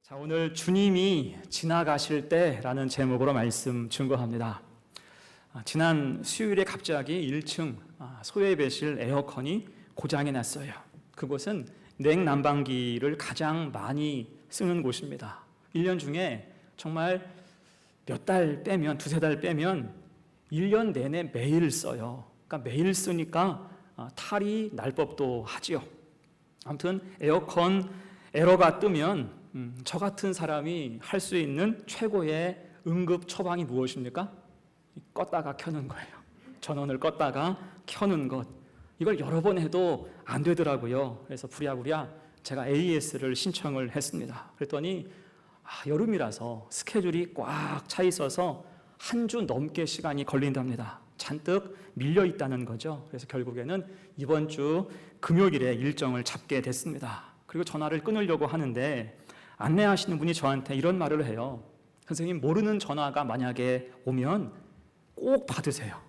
자, 오늘 주님이 지나가실 때라는 제목으로 말씀 증거합니다. 지난 수요일에 갑자기 1층 소외배실 에어컨이 고장이 났어요. 그곳은 냉난방기를 가장 많이 쓰는 곳입니다. 1년 중에 정말 몇 달 빼면, 두세 달 빼면 1년 내내 매일 써요. 그러니까 매일 쓰니까 탈이 날 법도 하지요. 아무튼 에어컨 에러가 뜨면 저 같은 사람이 할 수 있는 최고의 응급 처방이 무엇입니까? 껐다가 켜는 거예요. 전원을 껐다가 켜는 것. 이걸 여러 번 해도 안 되더라고요. 그래서 부랴부랴 제가 AS를 신청을 했습니다. 그랬더니 여름이라서 스케줄이 꽉 차 있어서 한 주 넘게 시간이 걸린답니다. 잔뜩 밀려 있다는 거죠. 그래서 결국에는 이번 주 금요일에 일정을 잡게 됐습니다. 그리고 전화를 끊으려고 하는데 안내하시는 분이 저한테 이런 말을 해요. 선생님, 모르는 전화가 만약에 오면 꼭 받으세요.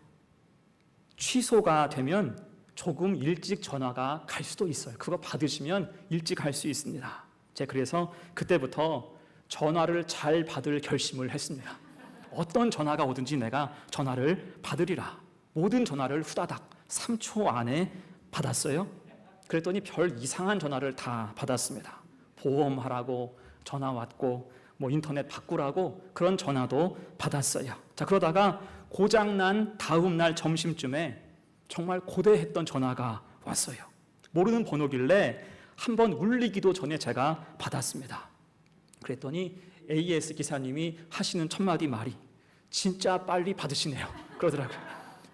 취소가 되면 조금 일찍 전화가 갈 수도 있어요. 그거 받으시면 일찍 갈 수 있습니다. 제가 그래서 그때부터 전화를 잘 받을 결심을 했습니다. 어떤 전화가 오든지 내가 전화를 받으리라. 모든 전화를 후다닥 3초 안에 받았어요. 그랬더니 별 이상한 전화를 다 받았습니다. 보험하라고 전화 왔고 인터넷 바꾸라고 그런 전화도 받았어요. 자, 그러다가 고장난 다음 날 점심쯤에 정말 고대했던 전화가 왔어요. 모르는 번호길래 한번 울리기도 전에 제가 받았습니다. 그랬더니 AS 기사님이 하시는 첫 마디 말이 진짜 빨리 받으시네요. 그러더라고요.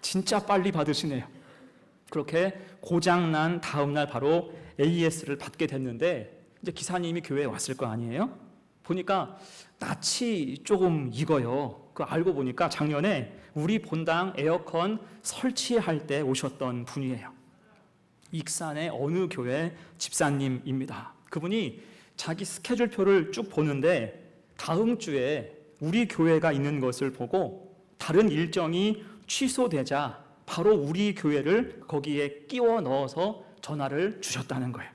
진짜 빨리 받으시네요. 그렇게 고장난 다음 날 바로 AS를 받게 됐는데 이제 기사님이 교회에 왔을 거 아니에요? 보니까 낯이 조금 익어요. 그 알고 보니까 작년에 우리 본당 에어컨 설치할 때 오셨던 분이에요. 익산의 어느 교회 집사님입니다. 그분이 자기 스케줄표를 쭉 보는데 다음 주에 우리 교회가 있는 것을 보고 다른 일정이 취소되자 바로 우리 교회를 거기에 끼워 넣어서 전화를 주셨다는 거예요.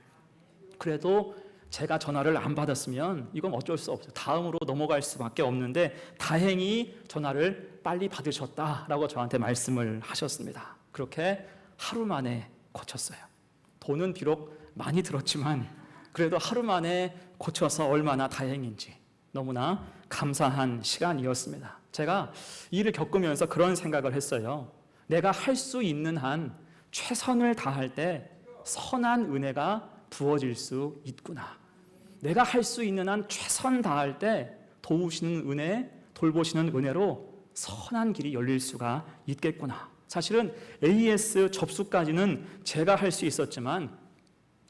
그래도 제가 전화를 안 받았으면 이건 어쩔 수 없어요. 다음으로 넘어갈 수밖에 없는데 다행히 전화를 빨리 받으셨다라고 저한테 말씀을 하셨습니다. 그렇게 하루 만에 고쳤어요. 돈은 비록 많이 들었지만 그래도 하루 만에 고쳐서 얼마나 다행인지 너무나 감사한 시간이었습니다. 제가 이 일을 겪으면서 그런 생각을 했어요. 내가 할 수 있는 한 최선을 다할 때 선한 은혜가 부어질 수 있구나. 내가 할 수 있는 한 최선 다할 때 도우시는 은혜, 돌보시는 은혜로 선한 길이 열릴 수가 있겠구나. 사실은 AS 접수까지는 제가 할 수 있었지만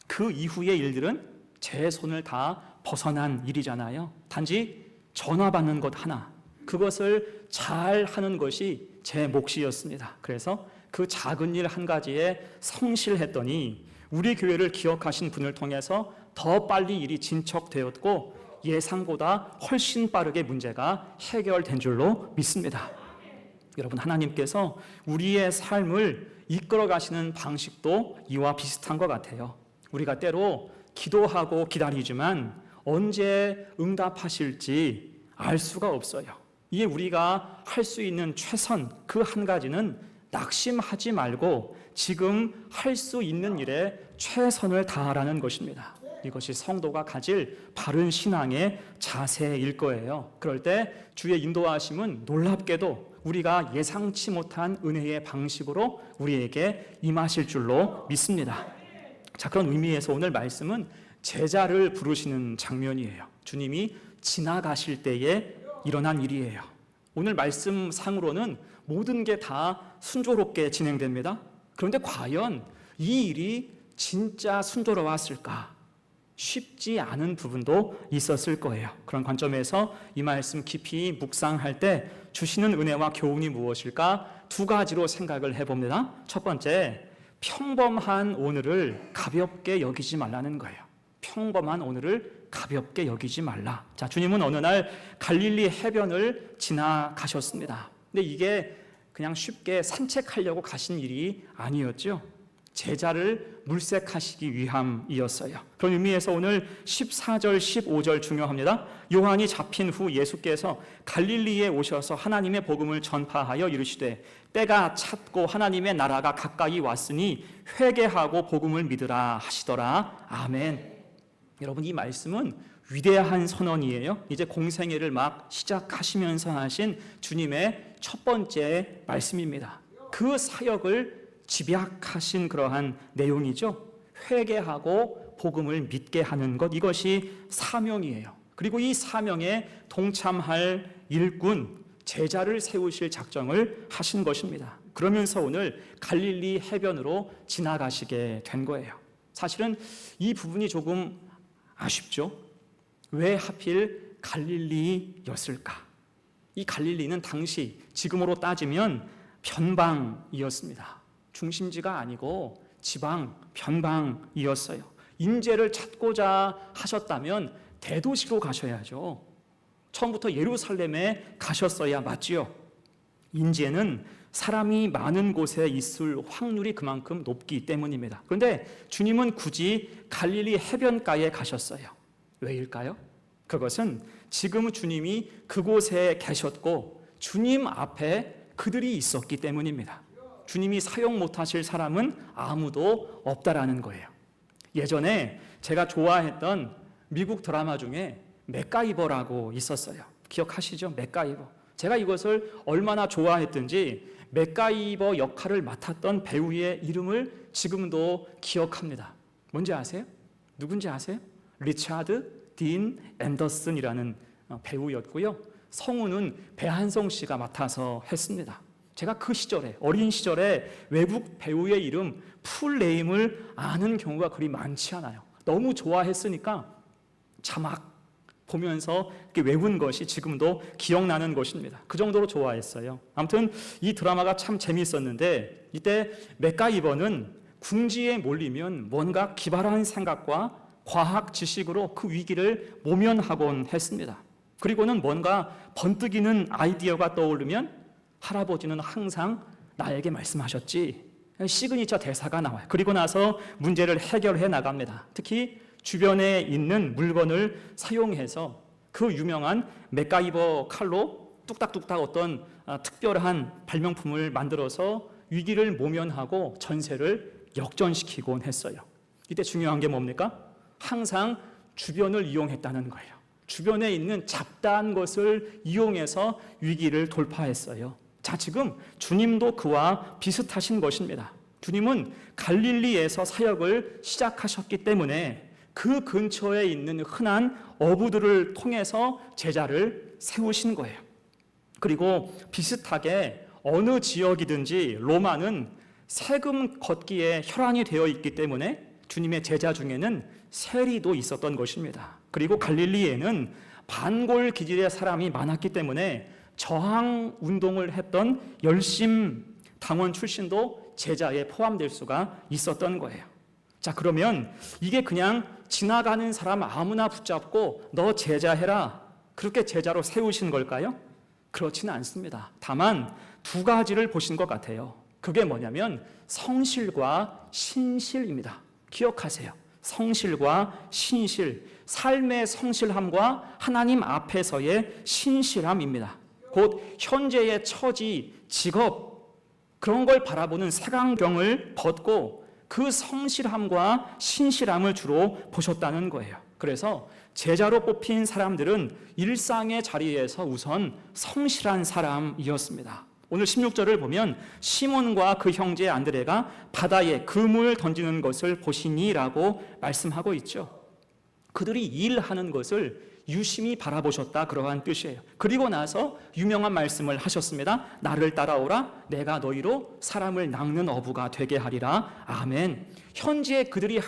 그 이후의 일들은 제 손을 다 벗어난 일이잖아요. 단지 전화 받는 것 하나, 그것을 잘 하는 것이 제 몫이었습니다. 그래서 그 작은 일 한 가지에 성실했더니 우리 교회를 기억하신 분을 통해서 더 빨리 일이 진척되었고 예상보다 훨씬 빠르게 문제가 해결된 줄로 믿습니다. 여러분, 하나님께서 우리의 삶을 이끌어 가시는 방식도 이와 비슷한 것 같아요. 우리가 때로 기도하고 기다리지만 언제 응답하실지 알 수가 없어요. 이에 우리가 할 수 있는 최선 그 한 가지는 낙심하지 말고 지금 할 수 있는 일에 최선을 다하라는 것입니다. 이것이 성도가 가질 바른 신앙의 자세일 거예요. 그럴 때 주의 인도하심은 놀랍게도 우리가 예상치 못한 은혜의 방식으로 우리에게 임하실 줄로 믿습니다. 자, 그런 의미에서 오늘 말씀은 제자를 부르시는 장면이에요. 주님이 지나가실 때에 일어난 일이에요. 오늘 말씀상으로는 모든 게 다 순조롭게 진행됩니다. 그런데 과연 이 일이 진짜 순조로웠을까? 쉽지 않은 부분도 있었을 거예요. 그런 관점에서 이 말씀 깊이 묵상할 때 주시는 은혜와 교훈이 무엇일까? 두 가지로 생각을 해봅니다. 첫 번째, 평범한 오늘을 가볍게 여기지 말라는 거예요. 평범한 오늘을 가볍게 여기지 말라. 자, 주님은 어느 날 갈릴리 해변을 지나가셨습니다. 근데 이게 그냥 쉽게 산책하려고 가신 일이 아니었죠. 제자를 물색하시기 위함이었어요. 그런 의미에서 오늘 14절, 15절 중요합니다. 요한이 잡힌 후 예수께서 갈릴리에 오셔서 하나님의 복음을 전파하여 이르시되 때가 찼고 하나님의 나라가 가까이 왔으니 회개하고 복음을 믿으라 하시더라. 아멘. 여러분, 이 말씀은 위대한 선언이에요. 이제 공생애를 막 시작하시면서 하신 주님의 첫 번째 말씀입니다. 그 사역을 집약하신 그러한 내용이죠. 회개하고 복음을 믿게 하는 것, 이것이 사명이에요. 그리고 이 사명에 동참할 일꾼, 제자를 세우실 작정을 하신 것입니다. 그러면서 오늘 갈릴리 해변으로 지나가시게 된 거예요. 사실은 이 부분이 조금 아쉽죠. 왜 하필 갈릴리였을까? 이 갈릴리는 당시 지금으로 따지면 변방이었습니다. 중심지가 아니고 지방, 변방이었어요. 인재를 찾고자 하셨다면 대도시로 가셔야죠. 처음부터 예루살렘에 가셨어야 맞지요. 인재는 사람이 많은 곳에 있을 확률이 그만큼 높기 때문입니다. 그런데 주님은 굳이 갈릴리 해변가에 가셨어요. 왜일까요? 그것은 지금 주님이 그곳에 계셨고 주님 앞에 그들이 있었기 때문입니다. 주님이 사용 못하실 사람은 아무도 없다라는 거예요. 예전에 제가 좋아했던 미국 드라마 중에 맥가이버라고 있었어요. 기억하시죠? 맥가이버. 제가 이것을 얼마나 좋아했든지 맥가이버 역할을 맡았던 배우의 이름을 지금도 기억합니다. 뭔지 아세요? 누군지 아세요? 리차드 딘 앤더슨이라는 배우였고요. 성우는 배한성 씨가 맡아서 했습니다. 제가 그 시절에, 어린 시절에 외국 배우의 이름 풀네임을 아는 경우가 그리 많지 않아요. 너무 좋아했으니까 자막 보면서 외운 것이 지금도 기억나는 것입니다. 그 정도로 좋아했어요. 아무튼 이 드라마가 참 재미있었는데 이때 맥가이버는 궁지에 몰리면 뭔가 기발한 생각과 과학 지식으로 그 위기를 모면하곤 했습니다. 그리고는 뭔가 번뜩이는 아이디어가 떠오르면 할아버지는 항상 나에게 말씀하셨지. 시그니처 대사가 나와요. 그리고 나서 문제를 해결해 나갑니다. 특히 주변에 있는 물건을 사용해서 그 유명한 맥가이버 칼로 뚝딱뚝딱 어떤 특별한 발명품을 만들어서 위기를 모면하고 전세를 역전시키곤 했어요. 이때 중요한 게 뭡니까? 항상 주변을 이용했다는 거예요. 주변에 있는 잡다한 것을 이용해서 위기를 돌파했어요. 자, 지금 주님도 그와 비슷하신 것입니다. 주님은 갈릴리에서 사역을 시작하셨기 때문에 그 근처에 있는 흔한 어부들을 통해서 제자를 세우신 거예요. 그리고 비슷하게 어느 지역이든지 로마는 세금 걷기에 혈안이 되어 있기 때문에 주님의 제자 중에는 세리도 있었던 것입니다. 그리고 갈릴리에는 반골 기질의 사람이 많았기 때문에 저항 운동을 했던 열심 당원 출신도 제자에 포함될 수가 있었던 거예요. 자, 그러면 이게 그냥 지나가는 사람 아무나 붙잡고 너 제자해라, 그렇게 제자로 세우신 걸까요? 그렇지는 않습니다. 다만 두 가지를 보신 것 같아요. 그게 뭐냐면 성실과 신실입니다. 기억하세요. 성실과 신실, 삶의 성실함과 하나님 앞에서의 신실함입니다. 곧 현재의 처지, 직업, 그런 걸 바라보는 색안경을 벗고 그 성실함과 신실함을 주로 보셨다는 거예요. 그래서 제자로 뽑힌 사람들은 일상의 자리에서 우선 성실한 사람이었습니다. 오늘 16절을 보면 시몬과 그 형제 안드레가 바다에 그물 던지는 것을 보시니라고 말씀하고 있죠. 그들이 일하는 것을 유심히 바라보셨다, 그러한 뜻이에요. 그리고 나서 유명한 말씀을 하셨습니다. 나를 따라오라, 내가 너희로 사람을 낚는 어부가 되게 하리라. 아멘. 현재 그들이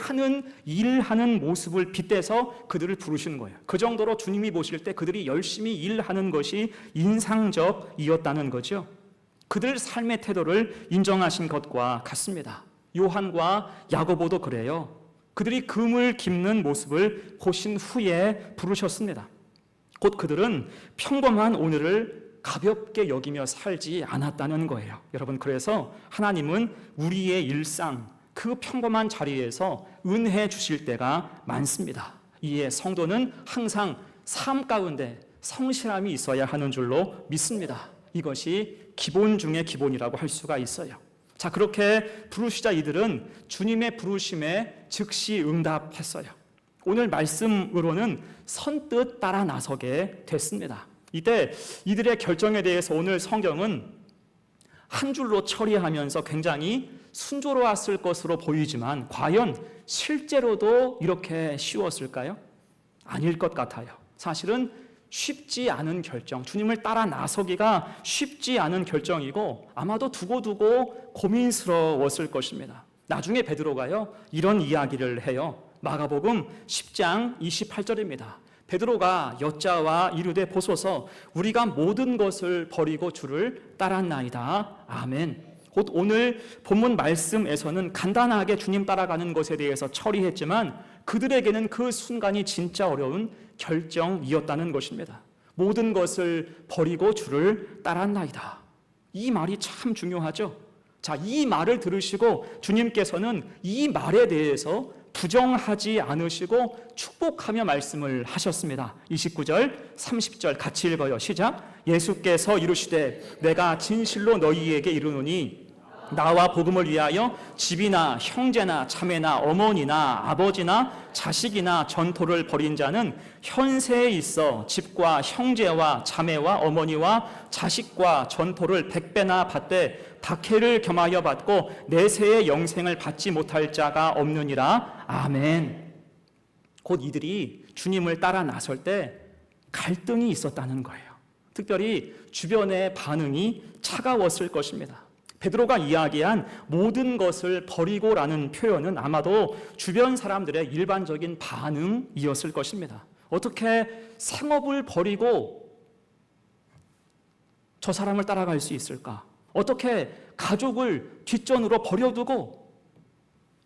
일하는 모습을 빗대서 그들을 부르신 거예요. 그 정도로 주님이 보실 때 그들이 열심히 일하는 것이 인상적이었다는 거죠. 그들 삶의 태도를 인정하신 것과 같습니다. 요한과 야고보도 그래요. 그들이 금을 깁는 모습을 보신 후에 부르셨습니다. 곧 그들은 평범한 오늘을 가볍게 여기며 살지 않았다는 거예요. 여러분, 그래서 하나님은 우리의 일상, 그 평범한 자리에서 은혜 주실 때가 많습니다. 이에 성도는 항상 삶 가운데 성실함이 있어야 하는 줄로 믿습니다. 이것이 기본 중의 기본이라고 할 수가 있어요. 자, 그렇게 부르시자 이들은 주님의 부르심에 즉시 응답했어요. 오늘 말씀으로는 선뜻 따라 나서게 됐습니다. 이때 이들의 결정에 대해서 오늘 성경은 한 줄로 처리하면서 굉장히 순조로웠을 것으로 보이지만 과연 실제로도 이렇게 쉬웠을까요? 아닐 것 같아요. 사실은 쉽지 않은 결정, 주님을 따라 나서기가 쉽지 않은 결정이고 아마도 두고두고 고민스러웠을 것입니다. 나중에 베드로가요, 이런 이야기를 해요. 마가복음 10장 28절입니다. 베드로가 여자와 이르되 보소서 우리가 모든 것을 버리고 주를 따랐나이다. 아멘. 곧 오늘 본문 말씀에서는 간단하게 주님 따라가는 것에 대해서 처리했지만 그들에게는 그 순간이 진짜 어려운 결정이었다는 것입니다. 모든 것을 버리고 주를 따랐나이다. 이 말이 참 중요하죠. 자, 이 말을 들으시고 주님께서는 이 말에 대해서 부정하지 않으시고 축복하며 말씀을 하셨습니다. 29절, 30절 같이 읽어요. 시작. 예수께서 이르시되 내가 진실로 너희에게 이르노니 나와 복음을 위하여 집이나 형제나 자매나 어머니나 아버지나 자식이나 전토를 벌인 자는 현세에 있어 집과 형제와 자매와 어머니와 자식과 전토를 100배나 받되 박해를 겸하여 받고 내세의 영생을 받지 못할 자가 없느니라. 아멘. 곧 이들이 주님을 따라 나설 때 갈등이 있었다는 거예요. 특별히 주변의 반응이 차가웠을 것입니다. 베드로가 이야기한 모든 것을 버리고라는 표현은 아마도 주변 사람들의 일반적인 반응이었을 것입니다. 어떻게 생업을 버리고 저 사람을 따라갈 수 있을까? 어떻게 가족을 뒷전으로 버려두고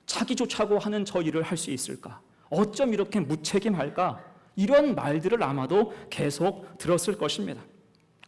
자기 좋자고 하는 저 일을 할 수 있을까? 어쩜 이렇게 무책임할까? 이런 말들을 아마도 계속 들었을 것입니다.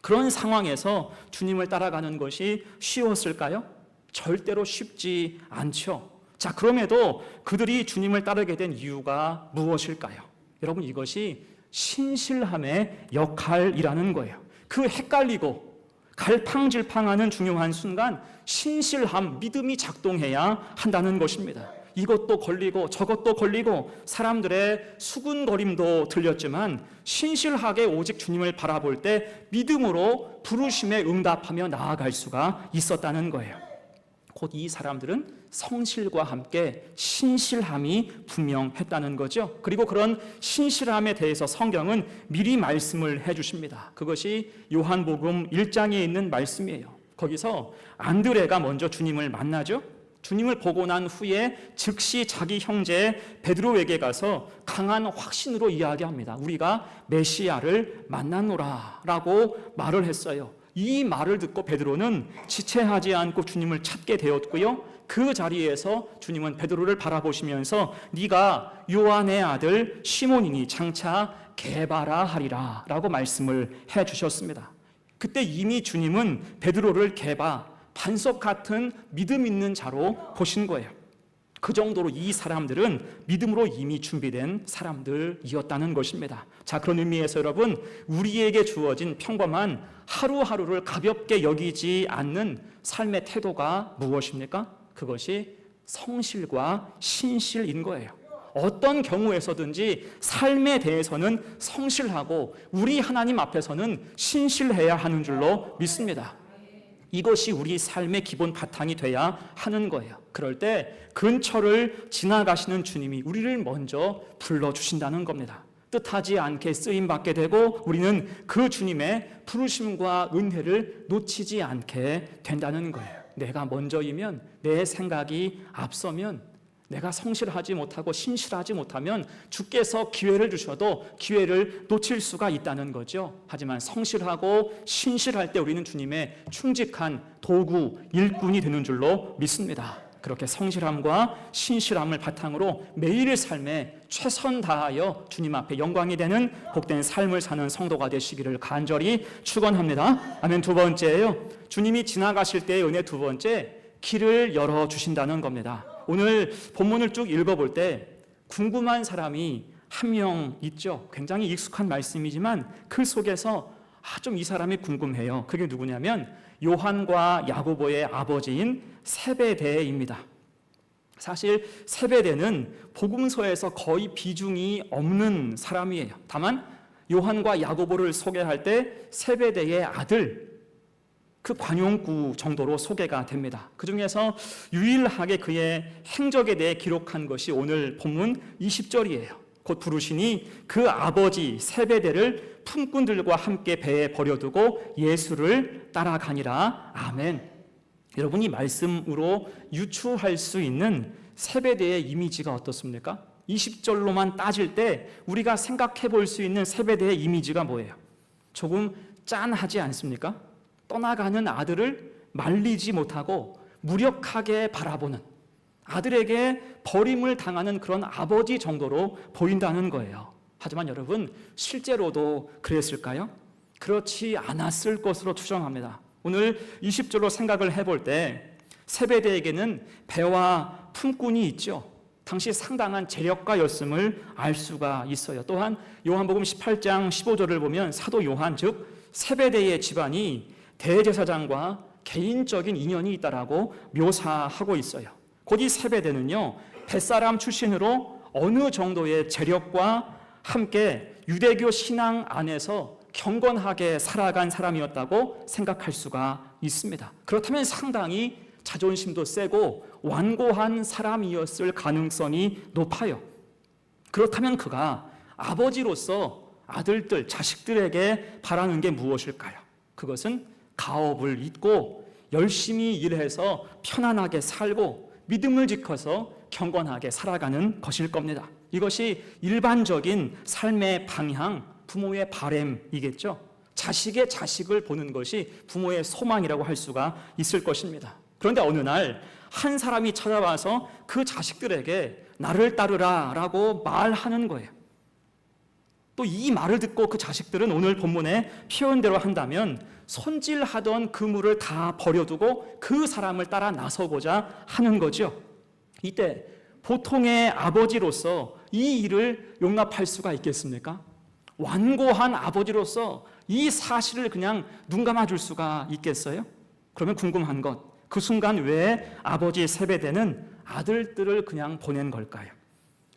그런 상황에서 주님을 따라가는 것이 쉬웠을까요? 절대로 쉽지 않죠. 자, 그럼에도 그들이 주님을 따르게 된 이유가 무엇일까요? 여러분, 이것이 신실함의 역할이라는 거예요. 그 헷갈리고 갈팡질팡하는 중요한 순간 신실함, 믿음이 작동해야 한다는 것입니다. 이것도 걸리고 저것도 걸리고 사람들의 수군거림도 들렸지만 신실하게 오직 주님을 바라볼 때 믿음으로 부르심에 응답하며 나아갈 수가 있었다는 거예요. 곧 이 사람들은 성실과 함께 신실함이 분명했다는 거죠. 그리고 그런 신실함에 대해서 성경은 미리 말씀을 해주십니다. 그것이 요한복음 1장에 있는 말씀이에요. 거기서 안드레가 먼저 주님을 만나죠. 주님을 보고 난 후에 즉시 자기 형제 베드로에게 가서 강한 확신으로 이야기합니다. 우리가 메시아를 만났노라 라고 말을 했어요. 이 말을 듣고 베드로는 지체하지 않고 주님을 찾게 되었고요. 그 자리에서 주님은 베드로를 바라보시면서 네가 요한의 아들 시몬이니 장차 게바라 하리라 라고 말씀을 해주셨습니다. 그때 이미 주님은 베드로를 게바, 반석 같은 믿음 있는 자로 보신 거예요. 그 정도로 이 사람들은 믿음으로 이미 준비된 사람들이었다는 것입니다. 자, 그런 의미에서 여러분, 우리에게 주어진 평범한 하루하루를 가볍게 여기지 않는 삶의 태도가 무엇입니까? 그것이 성실과 신실인 거예요. 어떤 경우에서든지 삶에 대해서는 성실하고 우리 하나님 앞에서는 신실해야 하는 줄로 믿습니다. 이것이 우리 삶의 기본 바탕이 돼야 하는 거예요. 그럴 때 근처를 지나가시는 주님이 우리를 먼저 불러주신다는 겁니다. 뜻하지 않게 쓰임받게 되고 우리는 그 주님의 부르심과 은혜를 놓치지 않게 된다는 거예요. 내가 먼저이면, 내 생각이 앞서면, 내가 성실하지 못하고 신실하지 못하면 주께서 기회를 주셔도 기회를 놓칠 수가 있다는 거죠. 하지만 성실하고 신실할 때 우리는 주님의 충직한 도구, 일꾼이 되는 줄로 믿습니다. 그렇게 성실함과 신실함을 바탕으로 매일의 삶에 최선 다하여 주님 앞에 영광이 되는 복된 삶을 사는 성도가 되시기를 간절히 축원합니다. 아멘. 두 번째예요. 주님이 지나가실 때의 은혜 두 번째, 길을 열어주신다는 겁니다. 오늘 본문을 쭉 읽어볼 때 궁금한 사람이 한 명 있죠. 굉장히 익숙한 말씀이지만 그 속에서 좀 이 사람이 궁금해요. 그게 누구냐면 요한과 야고보의 아버지인 세베대입니다. 사실 세베대는 복음서에서 거의 비중이 없는 사람이에요. 다만 요한과 야고보를 소개할 때 세베대의 아들, 그 관용구 정도로 소개가 됩니다. 그 중에서 유일하게 그의 행적에 대해 기록한 것이 오늘 본문 20절이에요. 곧 부르시니 그 아버지 세베대를 품꾼들과 함께 배에 버려두고 예수를 따라가니라. 아멘. 여러분, 이 말씀으로 유추할 수 있는 세베대의 이미지가 어떻습니까? 20절로만 따질 때 우리가 생각해 볼 수 있는 세베대의 이미지가 뭐예요? 조금 짠하지 않습니까? 떠나가는 아들을 말리지 못하고 무력하게 바라보는, 아들에게 버림을 당하는 그런 아버지 정도로 보인다는 거예요. 하지만 여러분, 실제로도 그랬을까요? 그렇지 않았을 것으로 추정합니다. 오늘 20절로 생각을 해볼 때 세베대에게는 배와 품꾼이 있죠. 당시 상당한 재력가였음을 알 수가 있어요. 또한 요한복음 18장 15절을 보면 사도 요한, 즉 세베대의 집안이 대제사장과 개인적인 인연이 있다라고 묘사하고 있어요. 곧 이 세베대는요, 벳사람 출신으로 어느 정도의 재력과 함께 유대교 신앙 안에서 경건하게 살아간 사람이었다고 생각할 수가 있습니다. 그렇다면 상당히 자존심도 세고 완고한 사람이었을 가능성이 높아요. 그렇다면 그가 아버지로서 아들들, 자식들에게 바라는 게 무엇일까요? 그것은 가업을 잇고 열심히 일해서 편안하게 살고 믿음을 지켜서 경건하게 살아가는 것일 겁니다. 이것이 일반적인 삶의 방향, 부모의 바램이겠죠. 자식의 자식을 보는 것이 부모의 소망이라고 할 수가 있을 것입니다. 그런데 어느 날 한 사람이 찾아와서 그 자식들에게 나를 따르라 라고 말하는 거예요. 또 이 말을 듣고 그 자식들은 오늘 본문의 표현대로 한다면 손질하던 그물을 다 버려두고 그 사람을 따라 나서고자 하는 거죠. 이때 보통의 아버지로서 이 일을 용납할 수가 있겠습니까? 완고한 아버지로서 이 사실을 그냥 눈 감아줄 수가 있겠어요? 그러면 궁금한 것, 그 순간 왜 아버지 세베대는 아들들을 그냥 보낸 걸까요?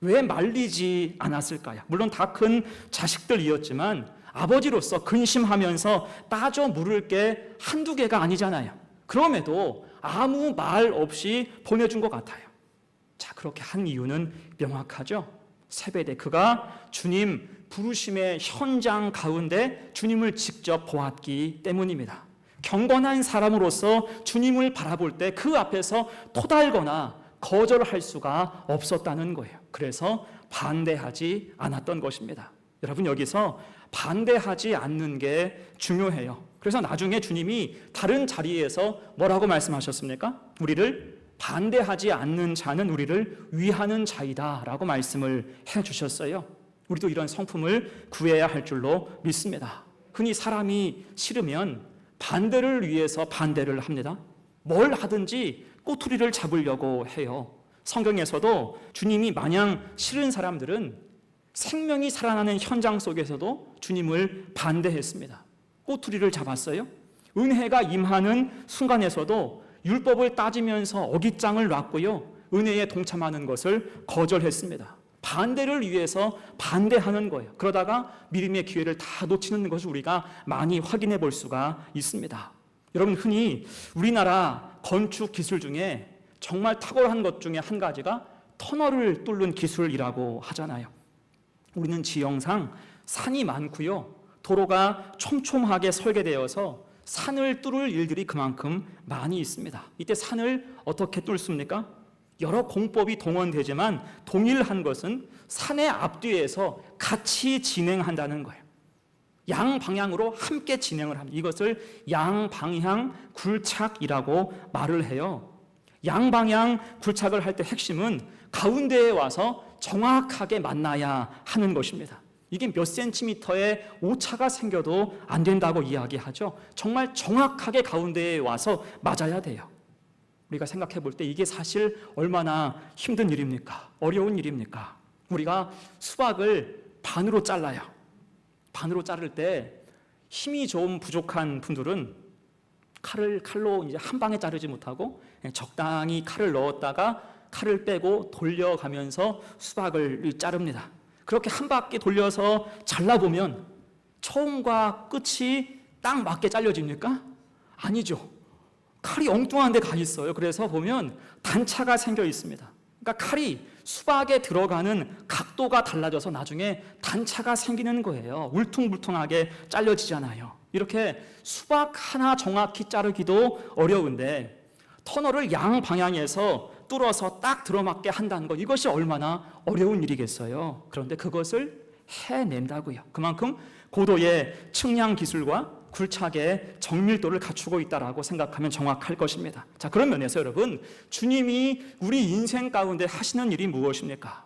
왜 말리지 않았을까요? 물론 다 큰 자식들이었지만 아버지로서 근심하면서 따져 물을 게 한두 개가 아니잖아요. 그럼에도 아무 말 없이 보내준 것 같아요. 자, 그렇게 한 이유는 명확하죠. 세베대, 그가 주님 부르심의 현장 가운데 주님을 직접 보았기 때문입니다. 경건한 사람으로서 주님을 바라볼 때 그 앞에서 토달거나 거절할 수가 없었다는 거예요. 그래서 반대하지 않았던 것입니다. 여러분, 여기서 반대하지 않는 게 중요해요. 그래서 나중에 주님이 다른 자리에서 뭐라고 말씀하셨습니까? 우리를 반대하지 않는 자는 우리를 위하는 자이다 라고 말씀을 해주셨어요. 우리도 이런 성품을 구해야 할 줄로 믿습니다. 흔히 사람이 싫으면 반대를 위해서 반대를 합니다. 뭘 하든지 꼬투리를 잡으려고 해요. 성경에서도 주님이 마냥 싫은 사람들은 생명이 살아나는 현장 속에서도 주님을 반대했습니다. 꼬투리를 잡았어요. 은혜가 임하는 순간에서도 율법을 따지면서 어깃장을 놨고요, 은혜에 동참하는 것을 거절했습니다. 반대를 위해서 반대하는 거예요. 그러다가 믿음의 기회를 다 놓치는 것을 우리가 많이 확인해 볼 수가 있습니다. 여러분, 흔히 우리나라 건축 기술 중에 정말 탁월한 것 중에 한 가지가 터널을 뚫는 기술이라고 하잖아요. 우리는 지형상 산이 많고요, 도로가 촘촘하게 설계되어서 산을 뚫을 일들이 그만큼 많이 있습니다. 이때 산을 어떻게 뚫습니까? 여러 공법이 동원되지만 동일한 것은 산의 앞뒤에서 같이 진행한다는 거예요. 양방향으로 함께 진행을 합니다. 이것을 양방향 굴착이라고 말을 해요. 양방향 굴착을 할 때 핵심은 가운데에 와서 정확하게 만나야 하는 것입니다. 이게 몇 센티미터의 오차가 생겨도 안 된다고 이야기하죠. 정말 정확하게 가운데에 와서 맞아야 돼요. 우리가 생각해 볼 때 이게 사실 얼마나 힘든 일입니까? 어려운 일입니까? 우리가 수박을 반으로 잘라요. 반으로 자를 때 힘이 좀 부족한 분들은 칼로 이제 한 방에 자르지 못하고 적당히 칼을 넣었다가 칼을 빼고 돌려가면서 수박을 자릅니다. 그렇게 한 바퀴 돌려서 잘라보면 처음과 끝이 딱 맞게 잘려집니까? 아니죠. 칼이 엉뚱한 데 가 있어요. 그래서 보면 단차가 생겨 있습니다. 그러니까 칼이 수박에 들어가는 각도가 달라져서 나중에 단차가 생기는 거예요. 울퉁불퉁하게 잘려지잖아요. 이렇게 수박 하나 정확히 자르기도 어려운데 터널을 양방향에서 뚫어서 딱 들어맞게 한다는 것, 이것이 얼마나 어려운 일이겠어요. 그런데 그것을 해낸다고요. 그만큼 고도의 측량 기술과 굴착의 정밀도를 갖추고 있다라고 생각하면 정확할 것입니다. 자, 그런 면에서 여러분, 주님이 우리 인생 가운데 하시는 일이 무엇입니까?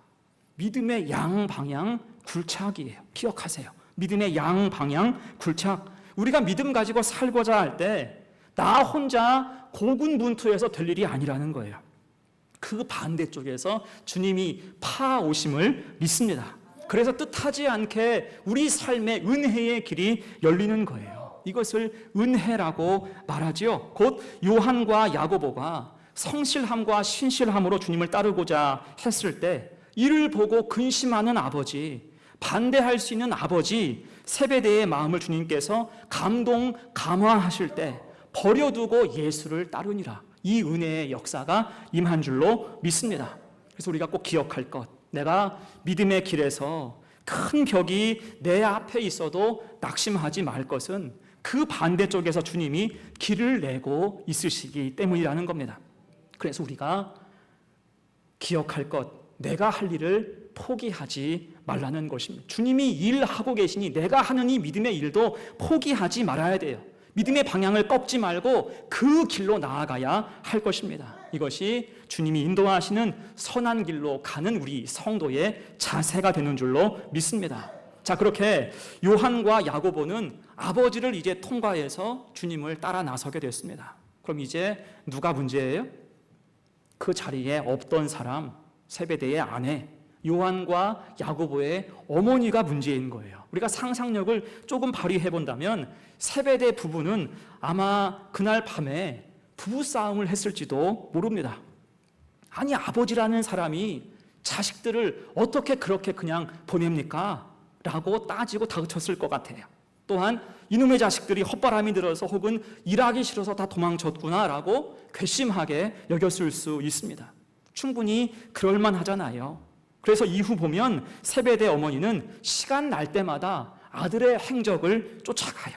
믿음의 양방향 굴착이에요. 기억하세요. 믿음의 양방향 굴착. 우리가 믿음 가지고 살고자 할 때 나 혼자 고군분투해서 될 일이 아니라는 거예요. 그 반대쪽에서 주님이 파오심을 믿습니다. 그래서 뜻하지 않게 우리 삶의 은혜의 길이 열리는 거예요. 이것을 은혜라고 말하지요. 곧 요한과 야고보가 성실함과 신실함으로 주님을 따르고자 했을 때 이를 보고 근심하는 아버지, 반대할 수 있는 아버지 세베대의 마음을 주님께서 감동감화하실 때 버려두고 예수를 따르니라. 이 은혜의 역사가 임한 줄로 믿습니다. 그래서 우리가 꼭 기억할 것, 내가 믿음의 길에서 큰 벽이 내 앞에 있어도 낙심하지 말 것은 그 반대쪽에서 주님이 길을 내고 있으시기 때문이라는 겁니다. 그래서 우리가 기억할 것, 내가 할 일을 포기하지 말라는 것입니다. 주님이 일하고 계시니 내가 하는 이 믿음의 일도 포기하지 말아야 돼요. 믿음의 방향을 꺾지 말고 그 길로 나아가야 할 것입니다. 이것이 주님이 인도하시는 선한 길로 가는 우리 성도의 자세가 되는 줄로 믿습니다. 자, 그렇게 요한과 야고보는 아버지를 이제 통과해서 주님을 따라 나서게 됐습니다. 그럼 이제 누가 문제예요? 그 자리에 없던 사람, 세베대의 아내 요한과 야고보의 어머니가 문제인 거예요. 우리가 상상력을 조금 발휘해 본다면 세베대 부부는 아마 그날 밤에 부부싸움을 했을지도 모릅니다. 아니, 아버지라는 사람이 자식들을 어떻게 그렇게 그냥 보냅니까? 라고 따지고 다그쳤을 것 같아요. 또한 이놈의 자식들이 헛바람이 들어서 혹은 일하기 싫어서 다 도망쳤구나 라고 괘씸하게 여겼을 수 있습니다. 충분히 그럴만하잖아요. 그래서 이후 보면 세베대 어머니는 시간 날 때마다 아들의 행적을 쫓아가요.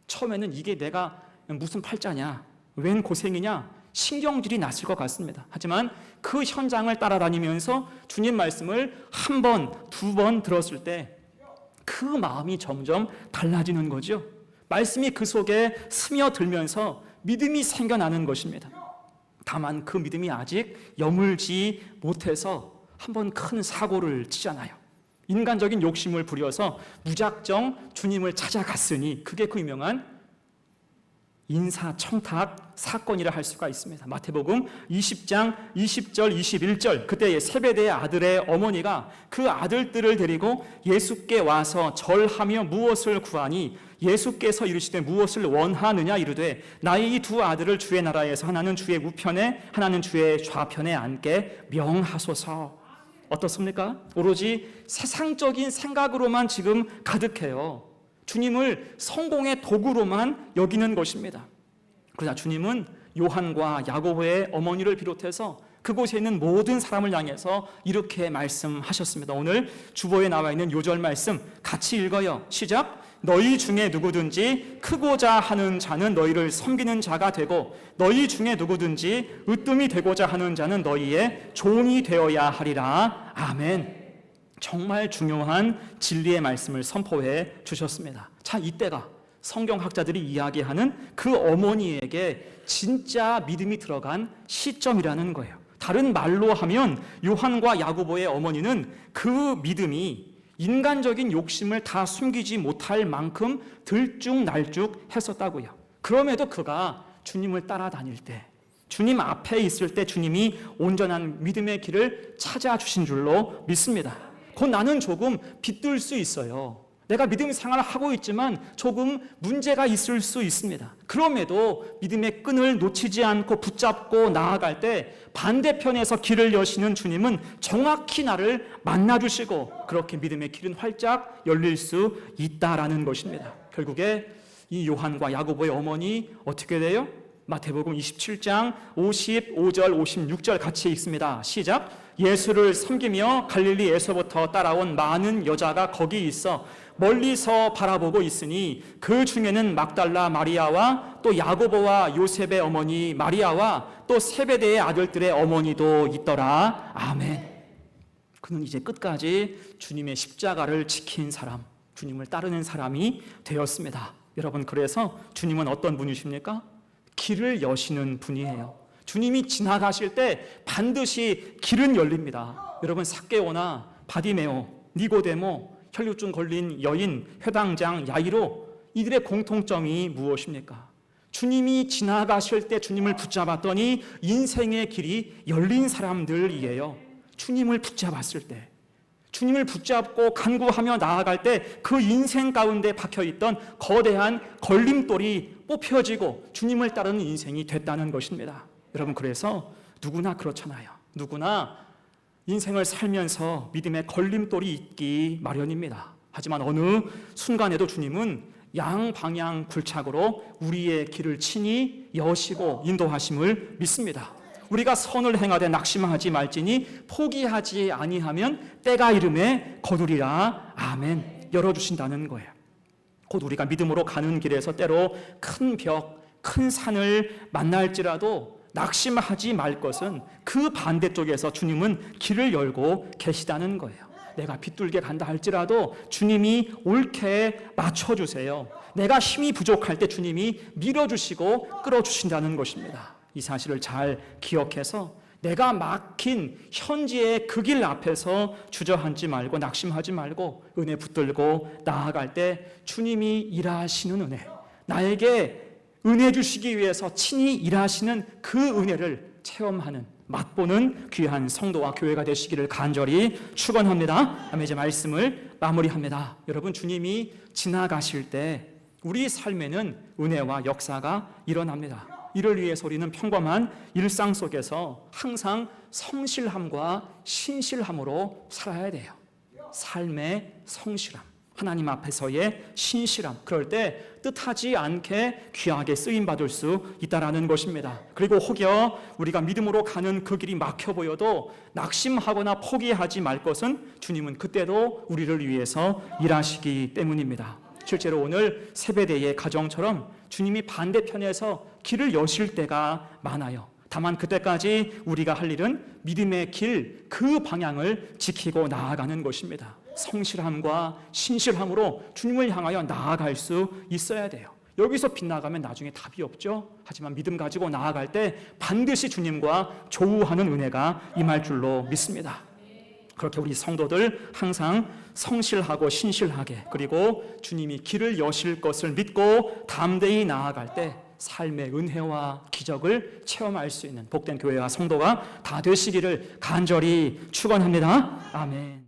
처음에는 이게 내가 무슨 팔자냐, 웬 고생이냐, 신경질이 났을 것 같습니다. 하지만 그 현장을 따라다니면서 주님 말씀을 한 번, 두 번 들었을 때 그 마음이 점점 달라지는 거죠. 말씀이 그 속에 스며들면서 믿음이 생겨나는 것입니다. 다만 그 믿음이 아직 여물지 못해서 한번 큰 사고를 치잖아요. 인간적인 욕심을 부려서 무작정 주님을 찾아갔으니 그게 그 유명한 인사청탁 사건이라 할 수가 있습니다. 마태복음 20장 20절 21절, 그때 세베대의 아들의 어머니가 그 아들들을 데리고 예수께 와서 절하며 무엇을 구하니 예수께서 이르시되 무엇을 원하느냐 이르되 나의 이 두 아들을 주의 나라에서 하나는 주의 우편에 하나는 주의 좌편에 앉게 명하소서. 어떻습니까? 오로지 세상적인 생각으로만 지금 가득해요. 주님을 성공의 도구로만 여기는 것입니다. 그러나 주님은 요한과 야고보의 어머니를 비롯해서 그곳에 있는 모든 사람을 향해서 이렇게 말씀하셨습니다. 오늘 주보에 나와 있는 요절 말씀 같이 읽어요. 시작. 너희 중에 누구든지 크고자 하는 자는 너희를 섬기는 자가 되고 너희 중에 누구든지 으뜸이 되고자 하는 자는 너희의 종이 되어야 하리라. 아멘. 정말 중요한 진리의 말씀을 선포해 주셨습니다. 자, 이때가 성경학자들이 이야기하는 그 어머니에게 진짜 믿음이 들어간 시점이라는 거예요. 다른 말로 하면 요한과 야고보의 어머니는 그 믿음이 인간적인 욕심을 다 숨기지 못할 만큼 들쭉날쭉 했었다고요. 그럼에도 그가 주님을 따라다닐 때 주님 앞에 있을 때 주님이 온전한 믿음의 길을 찾아주신 줄로 믿습니다. 곧 나는 조금 빗들 수 있어요. 내가 믿음 생활을 하고 있지만 조금 문제가 있을 수 있습니다. 그럼에도 믿음의 끈을 놓치지 않고 붙잡고 나아갈 때 반대편에서 길을 여시는 주님은 정확히 나를 만나주시고 그렇게 믿음의 길은 활짝 열릴 수 있다라는 것입니다. 결국에 이 요한과 야고보의 어머니 어떻게 돼요? 마태복음 27장 55절 56절 같이 읽습니다. 시작. 예수를 섬기며 갈릴리에서부터 따라온 많은 여자가 거기 있어 멀리서 바라보고 있으니 그 중에는 막달라 마리아와 또 야고보와 요셉의 어머니 마리아와 또 세베대의 아들들의 어머니도 있더라. 아멘. 그는 이제 끝까지 주님의 십자가를 지킨 사람, 주님을 따르는 사람이 되었습니다. 여러분, 그래서 주님은 어떤 분이십니까? 길을 여시는 분이에요. 주님이 지나가실 때 반드시 길은 열립니다. 여러분, 삭개오나 바디메오, 니고데모, 혈류증 걸린 여인, 회당장, 야이로, 이들의 공통점이 무엇입니까? 주님이 지나가실 때 주님을 붙잡았더니 인생의 길이 열린 사람들이에요. 주님을 붙잡았을 때, 주님을 붙잡고 간구하며 나아갈 때 그 인생 가운데 박혀있던 거대한 걸림돌이 뽑혀지고 주님을 따르는 인생이 됐다는 것입니다. 여러분, 그래서 누구나 그렇잖아요. 누구나 인생을 살면서 믿음의 걸림돌이 있기 마련입니다. 하지만 어느 순간에도 주님은 양방향 굴착으로 우리의 길을 친히 여시고 인도하심을 믿습니다. 우리가 선을 행하되 낙심하지 말지니 포기하지 아니하면 때가 이름에 거두리라. 아멘. 열어주신다는 거예요. 곧 우리가 믿음으로 가는 길에서 때로 큰 벽, 큰 산을 만날지라도 낙심하지 말 것은 그 반대쪽에서 주님은 길을 열고 계시다는 거예요. 내가 빗둘게 간다 할지라도 주님이 옳게 맞춰주세요. 내가 힘이 부족할 때 주님이 밀어주시고 끌어주신다는 것입니다. 이 사실을 잘 기억해서 내가 막힌 현지의 그 길 앞에서 주저앉지 말고 낙심하지 말고 은혜 붙들고 나아갈 때 주님이 일하시는 은혜, 나에게 은혜 주시기 위해서 친히 일하시는 그 은혜를 체험하는, 맛보는 귀한 성도와 교회가 되시기를 간절히 축원합니다. 다음에 이제 말씀을 마무리합니다. 여러분, 주님이 지나가실 때 우리 삶에는 은혜와 역사가 일어납니다. 이를 위해서 우리는 평범한 일상 속에서 항상 성실함과 신실함으로 살아야 돼요. 삶의 성실함, 하나님 앞에서의 신실함, 그럴 때 뜻하지 않게 귀하게 쓰임받을 수 있다는 것입니다. 그리고 혹여 우리가 믿음으로 가는 그 길이 막혀 보여도 낙심하거나 포기하지 말 것은 주님은 그때도 우리를 위해서 일하시기 때문입니다. 실제로 오늘 세베대의 가정처럼 주님이 반대편에서 길을 여실 때가 많아요. 다만 그때까지 우리가 할 일은 믿음의 길, 그 방향을 지키고 나아가는 것입니다. 성실함과 신실함으로 주님을 향하여 나아갈 수 있어야 돼요. 여기서 빗나가면 나중에 답이 없죠. 하지만 믿음 가지고 나아갈 때 반드시 주님과 조우하는 은혜가 임할 줄로 믿습니다. 그렇게 우리 성도들 항상 성실하고 신실하게, 그리고 주님이 길을 여실 것을 믿고 담대히 나아갈 때 삶의 은혜와 기적을 체험할 수 있는 복된 교회와 성도가 다 되시기를 간절히 축원합니다. 아멘.